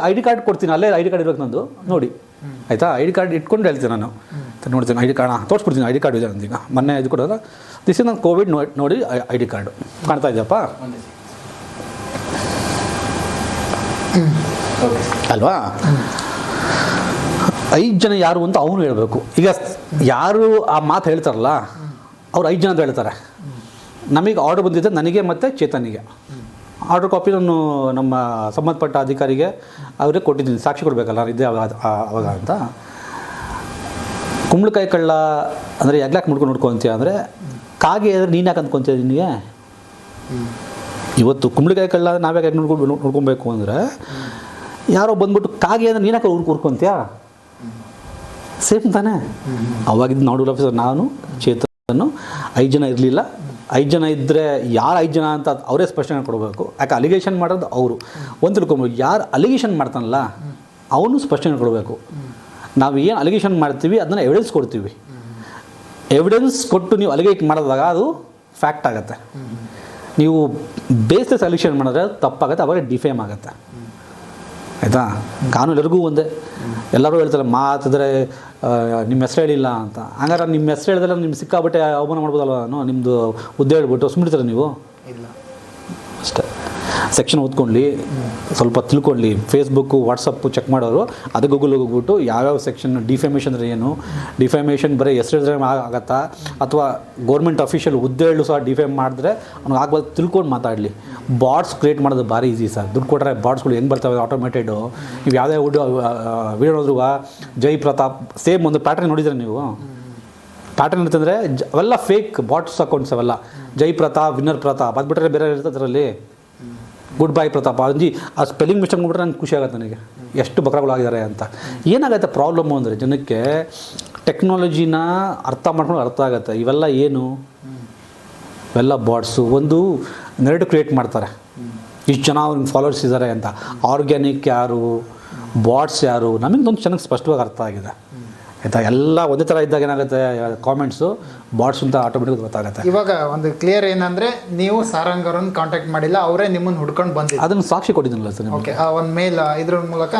I D card ಕೊಡ್ತೀನಿ, ಅಲ್ಲೇ I D card ಇರೋದು ನಂದು ನೋಡಿ ಆಯಿತಾ. ಐ ಡಿ ಕಾರ್ಡ್ ಇಟ್ಕೊಂಡು ಹೇಳ್ತೀನಿ ನಾನು ನೋಡ್ತೀನಿ, ಐ ಡಿ ಕಾರ್ಡ್ ತೋರಿಸ್ಬಿಡ್ತೀನಿ, ಐ ಡಿ ಕಾರ್ಡ್ ಇದೆ ನಂದೀಗ ಮೊನ್ನೆ ಇದು ಕೊಡೋದು. ದಿಸ್ ನಾನು ಕೋವಿಡ್ ನೋಡಿ ಐ ಡಿ ಕಾರ್ಡು ಕಾಣ್ತಾ ಇದೆಯಪ್ಪ ಅಲ್ವಾ. 5 ಜನ ಯಾರು ಅಂತ ಅವನು ಹೇಳಬೇಕು. ಈಗ ಯಾರು ಆ ಮಾತು ಹೇಳ್ತಾರಲ್ಲ ಅವ್ರು 5 ಜನ ಅಂತ ಹೇಳ್ತಾರೆ. ನಮಗೆ ಆರ್ಡರ್ ಬಂದಿದ್ದೆ ನನಗೆ ಮತ್ತು ಚೇತನಿಗೆ. ಆರ್ಡರ್ ಕಾಪಿ ನಾನು ನಮ್ಮ ಸಂಬಂಧಪಟ್ಟ ಅಧಿಕಾರಿಗೆ ಅವರೇ ಕೊಟ್ಟಿದ್ದೀನಿ, ಸಾಕ್ಷಿ ಕೊಡಬೇಕಲ್ಲ ಇದ್ದೇ ಅವಾಗ ಅಂತ. ಕುಂಬಳಕಾಯಿ ಕಳ್ಳ ಅಂದರೆ ಯಾಕೆ ನೋಡ್ಕೊತೀಯ ಅಂದರೆ ಕಾಗೆ ಅಂದರೆ ನೀನು ಯಾಕೆ ಅಂದ್ಕೊತೀಯ ನಿನಗೆ. ಇವತ್ತು ಕುಂಬಳಕಾಯಿ ಕಳ್ಳ ನಾವ್ಯಾಕೆ ನೋಡ್ಕೊಬೇಕು ಅಂದರೆ ಯಾರೋ ಬಂದ್ಬಿಟ್ಟು ಕಾಗೆ ಅಂದರೆ ನೀನು ಯಾಕೆ ಉರ್ಕೊಂತೀಯ, ಸೇಮ್ ತಾನೇ. ಅವಾಗಿದ್ದು ನೋಡಲ್ ಆಫೀಸರ್ ನಾನು ಚೇತನ್ನು 5 ಜನ ಇರಲಿಲ್ಲ. 5 ಜನ ಇದ್ದರೆ ಯಾರು 5 ಜನ ಅಂತ ಅವರೇ ಸ್ಪಷ್ಟನೆ ಕೊಡಬೇಕು. ಯಾಕೆ ಅಲಿಗೇಷನ್ ಮಾಡೋದು ಅವರು ಒಂದು ತಿಳ್ಕೊಬೇಕು. ಯಾರು ಅಲಿಗೇಷನ್ ಮಾಡ್ತಾನಲ್ಲ ಅವನು ಸ್ಪಷ್ಟನೆ ಕೊಡಬೇಕು. ನಾವು ಏನು ಅಲಿಗೇಷನ್ ಮಾಡ್ತೀವಿ ಅದನ್ನು ಎವಿಡೆನ್ಸ್ ಕೊಡ್ತೀವಿ. ಎವಿಡೆನ್ಸ್ ಕೊಟ್ಟು ನೀವು ಅಲಿಗೇಟ್ ಮಾಡಿದಾಗ ಅದು ಫ್ಯಾಕ್ಟ್ ಆಗುತ್ತೆ. ನೀವು ಬೇಸ್ಲೆಸ್ ಅಲಿಗೇಷನ್ ಮಾಡಿದ್ರೆ ತಪ್ಪಾಗುತ್ತೆ, ಅವಾಗ ಡಿಫೇಮ್ ಆಗುತ್ತೆ ಆಯಿತಾ. ಕಾನೂನು ಎಲ್ಲರಿಗೂ ಒಂದೇ. ಎಲ್ಲರೂ ಹೇಳ್ತಾರೆ ಮಾತಿದ್ರೆ ನಿಮ್ಮ ಹೆಸರು ಹೇಳಿಲ್ಲ ಅಂತ. ಹಂಗಾರೆ ನಿಮ್ಮ ಹೆಸರು ಹೇಳಿದ್ರೆ ನಿಮ್ಗೆ ಸಿಕ್ಕಾಬಿಟ್ಟೆ ಅವಮಾನ ಮಾಡ್ಬೋದಲ್ವ, ನಿಮ್ಮದು ಹುದ್ದೆ ಹೇಳ್ಬಿಟ್ಟು ಸುಮ್ಮನಿರ್ತಾರೆ ನೀವು ಇಲ್ಲ ಅಷ್ಟೇ. ಸೆಕ್ಷನ್ ಓದ್ಕೊಳ್ಳಿ, ಸ್ವಲ್ಪ ತಿಳ್ಕೊಳ್ಳಿ. ಫೇಸ್ಬುಕ್ಕು ವಾಟ್ಸಪ್ಪು ಚೆಕ್ ಮಾಡೋರು ಅದು ಗೂಗಲ್ಗೆ ಹೋಗ್ಬಿಟ್ಟು ಯಾವ್ಯಾವ ಸೆಕ್ಷನ್, ಡಿಫೇಮೇಷನ್ ಅಂದರೆ ಏನು, ಡಿಫೇಮೇಷನ್ ಬರೀ ಹೆಸರು ಹೇಳಿದ್ರೆ ಆಗತ್ತಾ ಅಥವಾ ಗೌರ್ಮೆಂಟ್ ಅಫಿಷಿಯಲ್ ಹುದ್ದೆ ಹೇಳು ಸಹ ಡಿಫೇಮ್ ಮಾಡಿದ್ರೆ ಅವ್ನಿಗೆ ಆಗ್ಬೋದು ತಿಳ್ಕೊಂಡು ಮಾತಾಡಲಿ. ಬಾಟ್ಸ್ ಕ್ರಿಯೇಟ್ ಮಾಡೋದು ಭಾರಿ ಈಸಿ ಸರ್. ದುಡ್ಡು ಕೊಟ್ಟರೆ ಬಾಟ್ಸ್ಗಳು ಹೆಂಗೆ ಬರ್ತವೆ ಆಟೋಮೇಟೆಡು. ನೀವು ಯಾವುದೇ ವಿಡಿಯೋ ನೋಡಿದ್ರು ಜೈ ಪ್ರತಾಪ್ ಸೇಮ್ ಒಂದು ಪ್ಯಾಟರ್ನ್ ನೋಡಿದ್ರೆ ನೀವು ಪ್ಯಾಟರ್ನ್ ಅಂತಂದರೆ ಅವೆಲ್ಲ ಫೇಕ್ ಬಾಟ್ಸ್ ಅಕೌಂಟ್ಸ್ ಅವೆಲ್ಲ. ಜೈ ಪ್ರತಾಪ್, ವಿನ್ನರ್ ಪ್ರತಾಪ್ ಅದು ಬಿಟ್ಟರೆ ಬೇರೆ ಇರ್ತದೆ ಅದರಲ್ಲಿ. ಗುಡ್ ಬೈ ಪ್ರತಾಪ್ ಅಂಜಿ ಆ ಸ್ಪೆಲ್ಲಿಂಗ್ ಮಿಸ್ಟೇಕ್ ಮಾಡ್ಬಿಟ್ರೆ ನನಗೆ ಖುಷಿ ಆಗುತ್ತೆ ನನಗೆ, ಎಷ್ಟು ಬಕ್ರಗಳಾಗಿದ್ದಾರೆ ಅಂತ. ಏನಾಗುತ್ತೆ ಪ್ರಾಬ್ಲಮ್ಮು ಅಂದರೆ ಜನಕ್ಕೆ ಟೆಕ್ನಾಲಜಿನ ಅರ್ಥ ಮಾಡ್ಕೊಂಡು ಅರ್ಥ ಆಗುತ್ತೆ. ಇವೆಲ್ಲ ಏನು, ಇವೆಲ್ಲ ಬಾಟ್ಸು. ಒಂದು ನೆರಡು ಕ್ರಿಯೇಟ್ ಮಾಡ್ತಾರೆ, ಇಷ್ಟು ಜನ ಅವ್ರಿಗೆ ಫಾಲೋವರ್ಸ್ ಇದ್ದಾರೆ ಅಂತ. ಆರ್ಗ್ಯಾನಿಕ್ ಯಾರು, ಬಾಟ್ಸ್ ಯಾರು, ನಮಗೊಂದು ಚೆನ್ನಾಗಿ ಸ್ಪಷ್ಟವಾಗಿ ಅರ್ಥ ಆಗಿದೆ ಆಯಿತಾ. ಎಲ್ಲ ಒಂದೇ ಥರ ಇದ್ದಾಗ ಏನಾಗುತ್ತೆ ಕಾಮೆಂಟ್ಸು ಬಾಟ್ಸ್ ಅಂತ ಆಟೋಮೆಟಿಕ್ ಗೊತ್ತಾಗುತ್ತೆ. ಇವಾಗ ಒಂದು ಕ್ಲಿಯರ್ ಏನಂದರೆ ನೀವು ಸಾರಂಗ್ ಅವ್ರನ್ನ ಕಾಂಟ್ಯಾಕ್ಟ್ ಮಾಡಿಲ್ಲ, ಅವರೇ ನಿಮ್ಮನ್ನು ಹುಡ್ಕೊಂಡು ಬಂದಿದ್ದು. ಅದನ್ನು ಸಾಕ್ಷಿ ಕೊಟ್ಟಿದ್ದೀನಲ್ಲ ಸರ್. ಓಕೆ, ಒಂದು ಮೇಲ್ ಇದ್ರ ಮೂಲಕ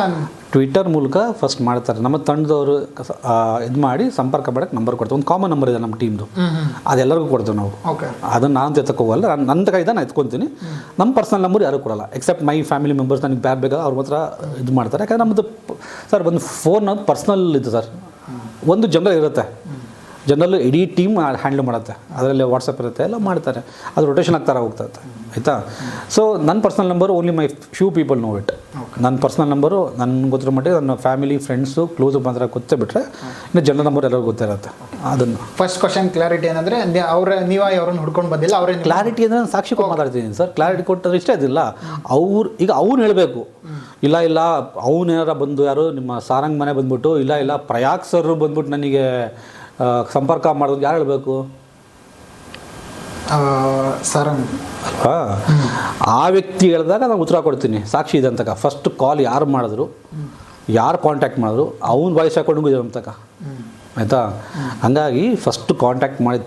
ಟ್ವಿಟರ್ ಮೂಲಕ ಫಸ್ಟ್ ಮಾಡ್ತಾರೆ. ನಮ್ಮ ತಂಡದವರು ಇದು ಮಾಡಿ ಸಂಪರ್ಕ ಮಾಡೋಕ್ಕೆ ನಂಬರ್ ಕೊಡ್ತೀವಿ. ಒಂದು ಕಾಮನ್ ನಂಬರ್ ಇದೆ ನಮ್ಮ ಟೀಮ್ದು, ಅದೆಲ್ಲರಿಗೂ ಕೊಡ್ತೀವಿ ನಾವು. ಓಕೆ, ಅದನ್ನು ನಾನು ಎತ್ತಕ್ಕೆ ಹೋಗಲ್ಲ, ನನ್ನ ಕೈದ ನಾನು ಎತ್ಕೊತೀನಿ. ನಮ್ಮ ಪರ್ಸನಲ್ ನಂಬರ್ ಯಾರು ಕೊಡಲ್ಲ ಎಕ್ಸೆಪ್ಟ್ ಮೈ ಫ್ಯಾಮಿಲಿ ಮೆಂಬರ್ಸ್. ನನಗೆ ಬೇಗ ಅವ್ರ ಮಾತ್ರ ಇದು ಮಾಡ್ತಾರೆ. ಯಾಕಂದರೆ ನಮ್ಮದು ಸರ್ ಒಂದು ಫೋನ್ ಪರ್ಸ್ನಲ್ ಇದು ಸರ್. ಒಂದು ಜನರಲ್ ಇರುತ್ತೆ, ಜನರಲ್ ಇಡೀ ಟೀಮ್ ಹ್ಯಾಂಡಲ್ ಮಾಡುತ್ತೆ. ಅದರಲ್ಲಿ ವಾಟ್ಸಪ್ ಇರುತ್ತೆ, ಎಲ್ಲ ಮಾಡ್ತಾರೆ. ಅದು ರೊಟೇಷನ್ ಆಗ್ತಾ ಹೋಗ್ತದೆ ಆಯಿತಾ. ಸೊ ನನ್ನ personal number only my few people know it. ನನ್ನ ಪರ್ಸ್ನಲ್ ನಂಬರು ನನಗೆ ಗೊತ್ತಿರೋ ಮಟ್ಟಿಗೆ ನನ್ನ ಫ್ಯಾಮಿಲಿ ಫ್ರೆಂಡ್ಸು ಕ್ಲೋಸ್ ಮಾತ್ರ ಗೊತ್ತೇ ಬಿಟ್ಟರೆ ಇನ್ನು ಜನರಲ್ ನಂಬರ್ ಎಲ್ಲರಿಗೂ ಗೊತ್ತಿರುತ್ತೆ. ಅದನ್ನು ಫಸ್ಟ್ ಕ್ವಶನ್ ಕ್ಲಾರಿಟಿ ಏನಂದರೆ ನೀವು ಅವ್ರನ್ನ ಹುಡ್ಕೊಂಡು ಬಂದಿಲ್ಲ, ಅವರೇ ಕ್ಲಾರಿಟಿ ಅಂದರೆ ನಾನು ಸಾಕ್ಷಿ ಕೊಟ್ಟು ಮಾತಾಡ್ತೀನಿ ಸರ್. ಕ್ಲಾರಿಟಿ ಕೊಟ್ಟರೆ ಇಷ್ಟ ಇದಿಲ್ಲ. ಈಗ ಅವ್ನು ಹೇಳಬೇಕು, ಇಲ್ಲ ಅವನೇನಾರ ಬಂದು ಯಾರು ನಿಮ್ಮ ಸಾರಂಗ್ ಮನೆ ಬಂದ್ಬಿಟ್ಟು ಇಲ್ಲ ಪ್ರಯಾಗ್ ಸರ್ ಬಂದ್ಬಿಟ್ಟು ನನಗೆ ಸಂಪರ್ಕ ಮಾಡೋದು ಯಾರು ಹೇಳಬೇಕು? ಸಾರಂಗ್ ಅಲ್ವಾ. ಆ ವ್ಯಕ್ತಿ ಹೇಳಿದಾಗ ನಾನು ಉತ್ತರ ಕೊಡ್ತೀನಿ, ಸಾಕ್ಷಿ ಇದೆ ಅಂತಕ. ಫಸ್ಟ್ ಕಾಲ್ ಯಾರು ಮಾಡಿದ್ರು, ಯಾರು ಕಾಂಟ್ಯಾಕ್ಟ್ ಮಾಡಿದ್ರು, ಅವ್ನು ವಾಯ್ಸ್ ಹಾಕೊಂಡು ಇದೆ ಅಂತಕ ಆಯಿತಾ. ಹಂಗಾಗಿ ಫಸ್ಟ್ ಕಾಂಟ್ಯಾಕ್ಟ್ ಮಾಡಿದ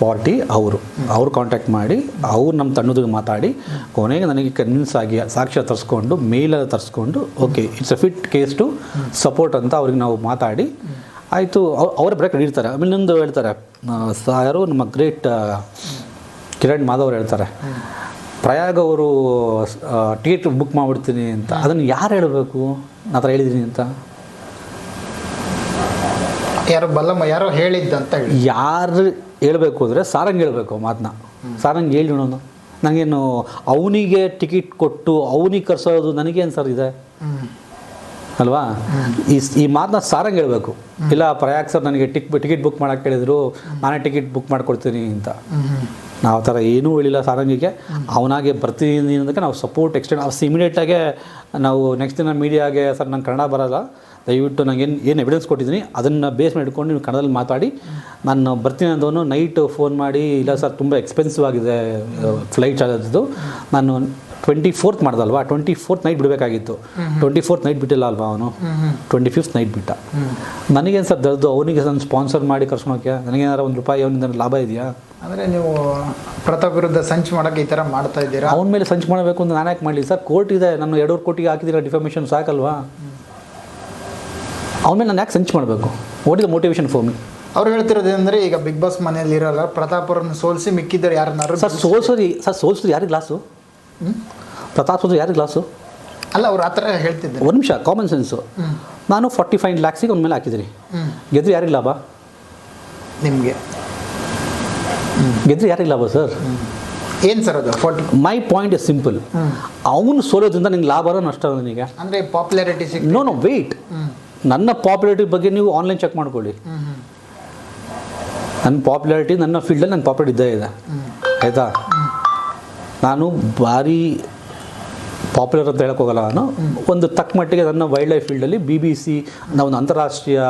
ಪಾರ್ಟಿ ಅವರು ಕಾಂಟ್ಯಾಕ್ಟ್ ಮಾಡಿ ಅವ್ರು ನಮ್ಮ ತಂಡದಿಗೆ ಮಾತಾಡಿ ಕೊನೆಗೆ ನನಗೆ ಕನ್ವಿನ್ಸ್ ಆಗಿ ಸಾಕ್ಷ್ಯ ತರಿಸ್ಕೊಂಡು ಮೇಲೆಲ್ಲ ತರಿಸ್ಕೊಂಡು okay it's a fit case to support ಅಂತ ಅವ್ರಿಗೆ ನಾವು ಮಾತಾಡಿ ಆಯಿತು. ಅವರೇ ಬ್ರೇಕ್ ಹಿಡಿತಾರೆ. ಆಮೇಲೆ ಇನ್ನೊಂದು ಹೇಳ್ತಾರೆ ಯಾರು ನಮ್ಮ ಗ್ರೇಟ್ ಕಿರಣ್ ಮಾಧವ್ ಅವ್ರು ಹೇಳ್ತಾರೆ, ಪ್ರಯಾಗ್ ಅವರು ಟಿಕೆಟ್ ಬುಕ್ ಮಾಡಿಬಿಡ್ತೀನಿ ಅಂತ. ಅದನ್ನು ಯಾರು ಹೇಳಬೇಕು ಆ ಥರ ಹೇಳಿದ್ದೀನಿ ಅಂತ? ಯಾರೋ ಹೇಳಿದ್ದಂತ ಯಾರು ಹೇಳಬೇಕು ಅಂದರೆ ಸಾರಂಗ್ ಹೇಳಬೇಕು ಮಾತನ್ನ. ಸಾರಂಗ್ ಹೇಳಿ ನೋಡೋದು. ನನಗೇನು ಅವನಿಗೆ ಟಿಕೆಟ್ ಕೊಟ್ಟು ಅವನಿಗೆ ಕರ್ಸೋದು ನನಗೇನು ಸರ್ ಇದೆ ಅಲ್ವಾ. ಈ ಮಾತನ್ನ ಸಾರಂಗ್ ಹೇಳಬೇಕು. ಇಲ್ಲ ಪ್ರಯಾಗ್ ಸರ್ ನನಗೆ ಟಿಕೆಟ್ ಬುಕ್ ಮಾಡೋಕ್ಕೆ ಹೇಳಿದ್ರು, ನಾನೇ ಟಿಕೆಟ್ ಬುಕ್ ಮಾಡಿಕೊಡ್ತೀನಿ ಅಂತ. ನಾವು ಆ ಥರ ಏನೂ ಹೇಳಿಲ್ಲ ಸಾರಂಗಿಗೆ. ಅವನಾಗೆ ಬರ್ತೀನಿ ಅನ್ನೋದಕ್ಕೆ ನಾವು ಸಪೋರ್ಟ್ ಎಕ್ಸ್ಟೆಂಡ್ ಇಮಿಡಿಯೇಟಾಗೆ ನಾವು ನೆಕ್ಸ್ಟ್ ದಿನ ಮೀಡಿಯಾಗೆ ಸರ್ ನಂಗೆ ಕನ್ನಡ ಬರೋಲ್ಲ, ದಯವಿಟ್ಟು ನನಗೆ ಏನು ಎವಿಡೆನ್ಸ್ ಕೊಟ್ಟಿದ್ದೀನಿ ಅದನ್ನು ಬೇಸ್ ಮಾಡಿ ಇಟ್ಕೊಂಡು ನೀವು ಕನ್ನಡದಲ್ಲಿ ಮಾತಾಡಿ ನಾನು ಬರ್ತೀನಿ ಅಂದವನು ನೈಟ್ ಫೋನ್ ಮಾಡಿ ಇಲ್ಲ ಸರ್ ತುಂಬ ಎಕ್ಸ್ಪೆನ್ಸಿವ್ ಆಗಿದೆ ಫ್ಲೈಟ್ ಚಾರ್ಜದ್ದು, ನಾನು 24th ಮಾಡ್ದಲ್ವಾ 24th night ಬಿಡಬೇಕಾಗಿತ್ತು 24th night ಬಿಟ್ಟಿಲ್ಲ ಅಲ್ವಾ ಅವನು 25th ನೈಟ್ ಬಿಟ್ಟ. ನನಗೇನು ಸರ್ ದರ್ದು ಅವನಿಗೆ ನಾನು ಸ್ಪಾನ್ಸರ್ ಮಾಡಿ ಕರ್ಸ್ಕೊಳಕ್ಕೆ ನನಗೇನಾರು ₹1 ಅವನಿಂದ ಲಾಭ ಇದೆಯಾ? ಅಂದರೆ ನೀವು ಪ್ರತಾಪ್ ವಿರುದ್ಧ ಸಂಚು ಮಾಡೋಕ್ಕೆ ಈ ಥರ ಮಾಡ್ತಾ ಇದ್ದೀರಾ? ಅವನ ಮೇಲೆ ಸಂಚು ಮಾಡಬೇಕು ಅಂತ ನಾನು ಯಾಕೆ ಮಾಡಲಿ ಸರ್? ಕೋರ್ಟ್ ಇದೆ, ನಾನು 2.5 ಕೋಟಿಗೆ ಹಾಕಿದ್ದೀರ ಡಿಫಾಮೇಷನ್ ಸಾಕಲ್ವಾ? ಅವನ ಮೇಲೆ ನಾನು ಯಾಕೆ ಸಂಚು ಮಾಡಬೇಕು? What is the motivation for me? ಅವ್ರು ಹೇಳ್ತಿರೋದೇನೆಂದರೆ ಈಗ ಬಿಗ್ ಬಾಸ್ ಮನೆಯಲ್ಲಿ ಇರೋಲ್ಲ, ಪ್ರತಾಪ್ ಅವ್ರನ್ನ ಸೋಲಿಸಿ ಮಿಕ್ಕಿದ್ದಾರೆ ಯಾರನ್ನಾರು ಸರ್ ಸೋಲ್ಸೋದು ಯಾರಿಗೆ ಲಾಸು? ಪ್ರತಾಪ್ ಸೋದು ಯಾರಿಗೆ ಲಾಸು? ಅಲ್ಲ, ಅವ್ರು ಆ ಥರ ಹೇಳ್ತಿದ್ದಾರೆ. ಒಂದು ನಿಮಿಷ, ಕಾಮನ್ ಸೆನ್ಸು. ನಾನು 45 lakhs ಅವ್ನ ಮೇಲೆ ಹಾಕಿದ್ದೀನಿ. ಗೆದ್ರೆ ಯಾರಿಗೆ ಲಾಭ? ನಿಮಗೆ ಗೆದ್ರೆ ಯಾರಿಗೆ ಲಾಭ ಸರ್? ಏನು ಸರ್ ಅದು 40? My point is simple. ಅವನು ಸೋಲೋದ್ರಿಂದ ನಿಂಗೆ ಲಾಭ ನಷ್ಟ ನನಗೆ? ಅಂದರೆ ಪಾಪ್ಯುಲಾರಿಟಿ ನೋ ವೆಯ್ಟ್. ನನ್ನ ಪಾಪ್ಯುಲಾರಿಟಿ ಬಗ್ಗೆ ನೀವು ಆನ್ಲೈನ್ ಚೆಕ್ ಮಾಡ್ಕೊಳ್ಳಿ. ನನ್ನ ಪಾಪ್ಯುಲಾರಿಟಿ, ನನ್ನ ಫೀಲ್ಡಲ್ಲಿ ನನ್ನ ಪಾಪ್ಯುಲಾರಿಟಿ ಇದ್ದೇ ಇದೆ, ಆಯಿತಾ? ನಾನು ಭಾರಿ ಪಾಪ್ಯುಲರ್ ಅಂತ ಹೇಳೋಕ್ಕೋಗಲ್ಲ. ನಾನು ಒಂದು ತಕ್ಕ ಮಟ್ಟಿಗೆ ನನ್ನ ವೈಲ್ಡ್ ಲೈಫ್ ಫೀಲ್ಡಲ್ಲಿ BBC ಒಂದು ಅಂತಾರಾಷ್ಟ್ರೀಯ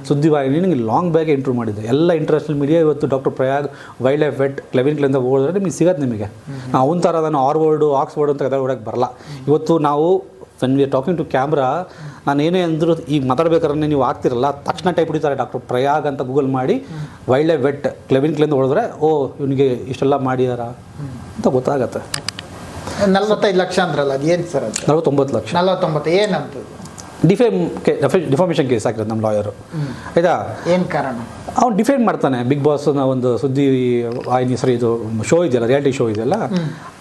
ಸುದ್ದಿವಾಹಿನಿ ನಿಮಗೆ ಲಾಂಗ್ ಬ್ಯಾಗೆ ಇಂಟ್ರೂವ್ ಮಾಡಿದೆ. ಎಲ್ಲ ಇಂಟರ್ನ್ಯಾಷನಲ್ ಮೀಡಿಯಾ ಇವತ್ತು ಡಾಕ್ಟರ್ ಪ್ರಯಾಗ್ ವೈಲ್ಡ್ ಲೈಫ್ ವೆಟ್ ಕ್ಲೆವಿನ್ಕ್ಲಿಂದ ಓದಿದ್ರೆ ನಿಮಗೆ ಸಿಗತ್ತೆ. ನಿಮಗೆ ಅವನ ಥರ ನಾನು ಆರ್ವರ್ಡು ಆಕ್ಸ್ಫರ್ಡ್ ಅಂತ ಕதை ಹೊಡೋಕ್ಕೆ ಬರಲ್ಲ. ಇವತ್ತು ನಾವು when we are talking to camera, ನಾನು ಏನೇ ಅಂದರೂ ಈಗ ಮಾತಾಡ್ಬೇಕಾದ್ರೆ ನೀವು ಆಗ್ತಿರಲ್ಲ, ತಕ್ಷಣ ಟೈಪ್ ಹೊಡಿತಾರೆ ಡಾಕ್ಟರ್ ಪ್ರಯಾಗ್ ಅಂತ ಗೂಗಲ್ ಮಾಡಿ ವೈಲ್ಡ್ ಲೈಫ್ ವೆಟ್ ಕ್ಲೆವಿನ್ಕ್ಲಿಂದ ಹೊಡೆದ್ರೆ ಓ ಇವನಿಗೆ ಇಷ್ಟೆಲ್ಲ ಮಾಡಿದಾರ ಅಂತ ಗೊತ್ತಾಗತ್ತೆ. 45 ಲಕ್ಷ ಅಂದ್ರಲ್ಲ, ಅದು ಏನು ಸರ್? ಅದು 49 ಲಕ್ಷ. 49 ಏನಂತದ್ದು? ಡಿಫಾಮೇಷನ್ ಕೇಸ್ ಹಾಕಿರೋದು ನಮ್ಮ ಲಾಯರು, ಆಯಿತಾ? ಏನು ಕಾರಣ? ಅವ್ನು ಡಿಫೈನ್ ಮಾಡ್ತಾನೆ. ಬಿಗ್ ಬಾಸ್ನ ಒಂದು ಸುದ್ದಿ ವಾಹಿನಿ ಸರಿ ಇದು ಶೋ ಇದೆಯಲ್ಲ, ರಿಯಾಲಿಟಿ ಶೋ ಇದೆಯಲ್ಲ,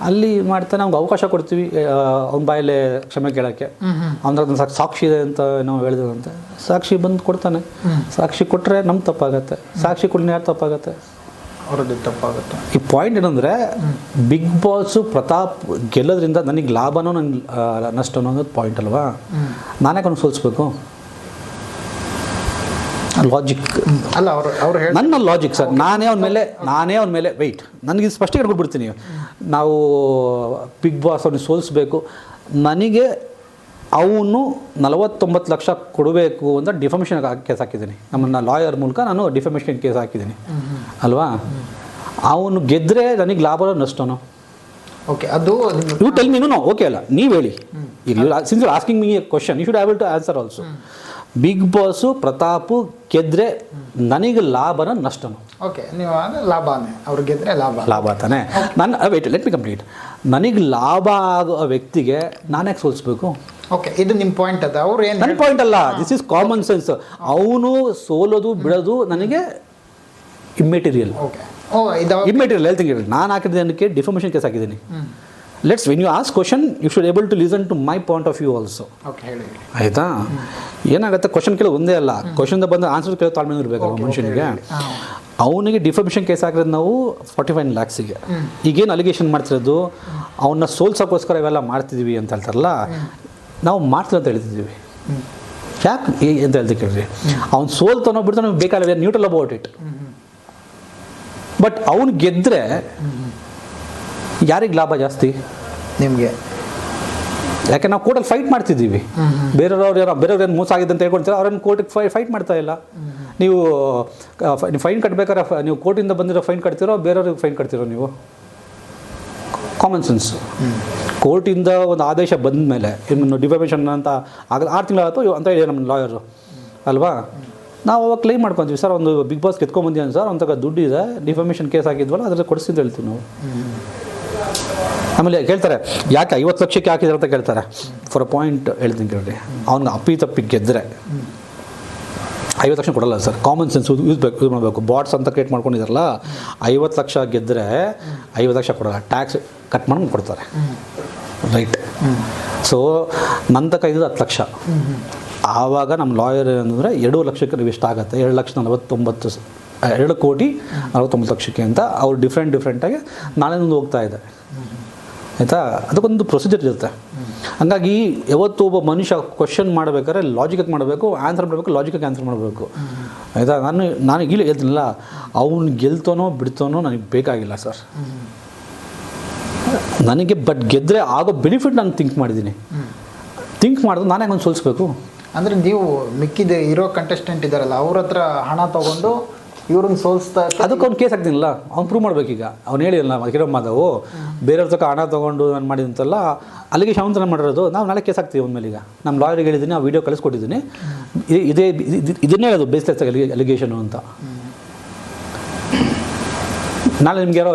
ಅಲ್ಲಿ ಮಾಡ್ತಾನೆ. ಅವ್ನಿಗೆ ಅವಕಾಶ ಕೊಡ್ತೀವಿ ಅವ್ನ ಬಾಯಲ್ಲೇ ಕ್ಷಮೆ ಕೇಳೋಕ್ಕೆ. ಅವ್ನ ಸಾಕ್ಷಿ ಇದೆ ಅಂತ ನಾವು ಹೇಳಿದಂತೆ ಸಾಕ್ಷಿ ಬಂದು ಕೊಡ್ತಾನೆ. ಸಾಕ್ಷಿ ಕೊಟ್ಟರೆ ನಮ್ಗೆ ತಪ್ಪಾಗತ್ತೆ, ಸಾಕ್ಷಿ ಕೊಟ್ಟರೆ ಯಾರು ತಪ್ಪಾಗತ್ತೆ? ಅವ್ರದ್ದು ತಪ್ಪಾಗುತ್ತೆ. ಈ ಪಾಯಿಂಟ್ ಏನಂದರೆ, ಬಿಗ್ ಬಾಸು ಪ್ರತಾಪ್ ಗೆಲ್ಲೋದ್ರಿಂದ ನನಗೆ ಲಾಭನೋ ನನಗೆ ನಷ್ಟನೋ ಅನ್ನೋದು ಪಾಯಿಂಟ್ ಅಲ್ವಾ? ನಾನೇ ಅವ್ನು ಸೋಲಿಸ್ಬೇಕು? ಲಾಜಿಕ್ ಅಲ್ಲ, ಅವ್ರು ನನ್ನ ಲಾಜಿಕ್ ಸರ್. ನಾನೇ ಅವನ ಮೇಲೆ ವೆಯ್ಟ್ ನನಗೆ ಸ್ಪಷ್ಟೀಕರಣ ಕೊಟ್ಬಿಡ್ತೀನಿ. ನಾವು ಬಿಗ್ ಬಾಸ್ ಅವ್ನಿಗೆ ಸೋಲಿಸ್ಬೇಕು, ನನಗೆ ಅವನು 49 ಲಕ್ಷ ಕೊಡಬೇಕು ಅಂತ ಡಿಫಾಮೇಷನ್ ಕೇಸ್ ಹಾಕಿದ್ದೀನಿ. ನಮ್ಮನ್ನು ಲಾಯರ್ ಮೂಲಕ ನಾನು ಡಿಫಾಮೇಷನ್ ಕೇಸ್ ಹಾಕಿದ್ದೀನಿ ಅಲ್ವಾ? ಅವನು ಗೆದ್ದರೆ ನನಗೆ ಲಾಭನೋ ನಷ್ಟನೋ? ಓಕೆ, ಅದು you tell me. No okay ಅಲ್ಲ, ನೀವು ಹೇಳಿ. Since you asking me a question, you should able to answer also. Big boss Pratap ಗೆದ್ರೆ ನನಗೆ ಲಾಭನ ನಷ್ಟನೋ? ಓಕೆ, ನೀವು ಲಾಭನೇ, ಅವ್ರು ಗೆದ್ರೆ ಲಾಭ ತಾನೆ. ನಾನು ವೇಟ್, ಲೆಟ್ ಮಿ ಕಂಪ್ಲೀಟ್. ನನಗೆ ಲಾಭ ಆಗೋ ವ್ಯಕ್ತಿಗೆ ನಾನು ಯಾಕೆ ಸೋಲಿಸ್ಬೇಕು? ಓಕೆ, ಇದು ನಿಮ್ಮ ಪಾಯಿಂಟ್ ಅದ. ಅವ್ರು ಏನು ನನ್ನ ಪಾಯಿಂಟ್ ಅಲ್ಲ, ದಿಸ್ ಇಸ್ ಕಾಮನ್ ಸೆನ್ಸ್. ಅವನು ಸೋಲೋದು ಬಿಡೋದು ನನಗೆ ಇಮ್ಮೆಟೀರಿಯಲ್. ಓಕೆ, ಓ ಇದು ಇಮ್ಮೆಟೀರಿಯಲ್ ಹೇಳ್ತೀನಿ. ನಾನು ಹಾಕಿದ್ದಕ್ಕೆ ಡಿಫಾಮೇಷನ್ ಕೇಸ್ ಹಾಕಿದ್ದೀನಿ. Let's when you ask question you should able to listen to my point of view also. Okay, ಹೇಳಿ. ಆಯಿತಾ? ಏನಾಗುತ್ತೆ, ಕ್ವಶನ್ ಕೇಳೋದು ಒಂದೇ ಅಲ್ಲ, ಕ್ವಶನ್ದ ಬಂದು ಆನ್ಸರ್ ಕೇಳೋ ತಾಳ್ಮೆ ಇರಬೇಕಲ್ಲ ಮನುಷ್ಯನಿಗೆ. ಅವನಿಗೆ ಡಿಫಾಮೇಷನ್ ಕೇಸ್ ಹಾಕಿರೋದು ನಾವು 45 lakhsಗೆ. ಈಗೇನು ಅಲಿಗೇಷನ್ ಮಾಡ್ತಿರೋದು, ಅವನ್ನ ಸೋಲ್ಸೋಕ್ಕೋಸ್ಕರ ಇವೆಲ್ಲ ಮಾಡ್ತಿದ್ವಿ ಅಂತ ಹೇಳ್ತಾರಲ್ಲ, ನಾವು ಮಾಡ್ತೀವಿ ಅಂತ ಹೇಳ್ತಿದ್ದೀವಿ. ಯಾಕೆ ಅಂತ ಹೇಳ್ತೀವಿ ಕೇಳ್ರಿ? ಅವ್ನು ಸೋಲ್ತಾನೋ ಬಿಡ್ತಾನೋ ಬೇಕಾಗಿಲ್ಲ, ನ್ಯೂಟ್ರಲ್ ಅಬೌಟ್ ಇಟ್. ಬಟ್ ಅವ್ನು ಗೆದ್ದರೆ ಯಾರಿಗೆ ಲಾಭ ಜಾಸ್ತಿ? ನಿಮಗೆ. ಯಾಕೆ ನಾವು ಕೋರ್ಟಲ್ಲಿ ಫೈಟ್ ಮಾಡ್ತಿದ್ದೀವಿ. ಬೇರೆಯವ್ರು ಏನು ಮೋಸ ಆಗಿದೆ ಅಂತ ಹೇಳ್ಕೊಳ್ತಾರೆ, ಅವ್ರನ್ನ ಕೋರ್ಟಿಗೆ ಫೈಟ್ ಮಾಡ್ತಾ ಇಲ್ಲ. ನೀವು ಫೈನ್ ಕಟ್ಟಬೇಕಾದ್ರೆ ನೀವು ಕೋರ್ಟಿಂದ ಬಂದಿರೋ ಫೈನ್ ಕಟ್ತಿರೋ, ಬೇರೆಯವ್ರಿಗೆ ಫೈನ್ ಕಟ್ತಿರೋ? ನೀವು ಕಾಮನ್ ಸೆನ್ಸ್. ಕೋರ್ಟಿಂದ ಒಂದು ಆದೇಶ ಬಂದ ಮೇಲೆ ಇನ್ನು ಡಿಫಾಮೇಷನ್ ಅಂತ 6 ತಿಂಗಳಾಯ್ತು ಅಂತ ಹೇಳಿ ನಮ್ಮ ಲಾಯರು ಅಲ್ವಾ? ನಾವು ಅವಾಗ ಕ್ಲೈಮ್ ಮಾಡ್ಕೊತೀವಿ, ಸರ್ ಒಂದು ಬಿಗ್ ಬಾಸ್ ಗೆದ್ಕೊಂಬಂದಿದ್ದಾನೆ ಸರ್, ಅವ್ನ ತಗ ದುಡ್ಡಿದೆ, ಡಿಫಾಮೇಷನ್ ಕೇಸ್ ಹಾಕಿದ್ವಲ್ಲ ಅದರಲ್ಲಿ ಕೊಡಿಸಿದ್ದು ಹೇಳ್ತೀವಿ ನಾವು. ಆಮೇಲೆ ಕೇಳ್ತಾರೆ ಯಾಕೆ 50 ಲಕ್ಷಕ್ಕೆ ಹಾಕಿದ್ರೆ ಅಂತ ಕೇಳ್ತಾರೆ. ಫಾರ್ ಅ ಪಾಯಿಂಟ್ ಹೇಳ್ತೀನಿ ಕೇಳಿ, ಅವ್ನಿಗೆ ಅಪ್ಪಿತಪ್ಪಿಗೆ ಗೆದ್ದರೆ 50 ಲಕ್ಷ ಕೊಡಲ್ಲ ಸರ್. ಕಾಮನ್ ಸೆನ್ಸ್ ಯೂಸ್ ಮಾಡಬೇಕು. ಬಾಟ್ಸ್ ಅಂತ ಕ್ರಿಯೇಟ್ ಮಾಡ್ಕೊಂಡಿದ್ದಾರಲ್ಲ, 50 ಲಕ್ಷ ಗೆದ್ದರೆ 50 ಲಕ್ಷ ಕೊಡಲ್ಲ, ಟ್ಯಾಕ್ಸ್ ಕಟ್ ಮಾಡ್ಕೊಂಡು ಕೊಡ್ತಾರೆ. ರೈಟ್. ಸೊ ನನ್ನ ತಕ ಇದು 10 ಲಕ್ಷ. ಆವಾಗ ನಮ್ಮ ಲಾಯರ್ ಏನಂದರೆ 2 ಲಕ್ಷಕ್ಕೆ ನೀವು ಎಷ್ಟಾಗುತ್ತೆ, 2 ಕೋಟಿ 49 ಲಕ್ಷಕ್ಕೆ ಅಂತ ಅವ್ರು ಡಿಫ್ರೆಂಟಾಗಿ ನಾಳೆನೊಂದು ಹೋಗ್ತಾ ಇದೆ. ಆಯಿತಾ? ಅದಕ್ಕೊಂದು ಪ್ರೊಸೀಜರ್ ಇರುತ್ತೆ. ಹಂಗಾಗಿ ಯಾವತ್ತು ಒಬ್ಬ ಮನುಷ್ಯ ಕ್ವಶನ್ ಮಾಡಬೇಕಾದ್ರೆ ಲಾಜಿಕಾಗಿ ಮಾಡಬೇಕು, ಆನ್ಸರ್ ಮಾಡಬೇಕು, ಲಾಜಿಕಾಗಿ ಆನ್ಸರ್ ಮಾಡಬೇಕು. ಆಯಿತಾ? ನಾನು ಈಗ ಹೇಳ್ತೀನಲ್ಲ, ಅವ್ನು ಗೆಲ್ತಾನೋ ಬಿಡ್ತಾನೋ ನನಗೆ ಬೇಕಾಗಿಲ್ಲ ಸರ್. ನನಗೆ ಬಟ್ ಗೆದ್ದರೆ ಆಗೋ ಬೆನಿಫಿಟ್ ನಾನು ಥಿಂಕ್ ಮಾಡಿದ್ದೀನಿ. ಥಿಂಕ್ ಮಾಡಿದ್ರೆ ನಾನೇ ಒಂದು ಸೋಲಿಸ್ಬೇಕು. ಅಂದರೆ ನೀವು ಮಿಕ್ಕಿದ ಇರೋ ಕಂಟೆಸ್ಟೆಂಟ್ ಇದ್ದಾರಲ್ಲ, ಅವ್ರ ಹತ್ರ ಹಣ ತೊಗೊಂಡು ಇವ್ರನ್ನ ಸೋಲಿಸ್ತಾ ಅದಕ್ಕೆ ಅವ್ನು ಕೇಸ್ ಹಾಕ್ತೀನಿಲ್ಲ, ಅವ್ನು ಪ್ರೂವ್ ಮಾಡ್ಬೇಕೀಗ. ಅವ್ನು ಹೇಳಿಲ್ಲ ಕಿರೋ ಮಾಧವು ಬೇರೆಯವ್ರ ತಕ್ಕ ಹಣ ತೊಗೊಂಡು ನಾನು ಮಾಡಿದಂತಲ್ಲ, ಅಲ್ಲಿಗೆ ಶಾವಂತನ ಮಾಡಿರೋದು. ನಾವು ನಾಳೆ ಕೇಸ್ ಹಾಕ್ತೀವಿ ಅವ್ನ ಮೇಲೆ. ಈಗ ನಮ್ಮ ಲಾಯರ್ಗೆ ಹೇಳಿದ್ದೀನಿ, ಆ ವಿಡಿಯೋ ಕಳಿಸ್ಕೊಟ್ಟಿದ್ದೀನಿ. ಇದನ್ನೇ ಹೇಳೋದು ಬೇಸ್ಲೆಸ್ ಅಲಿಗೇಷನು ಅಂತ. ನಾಳೆ ನಿಮ್ಗೆ ಯಾರೋ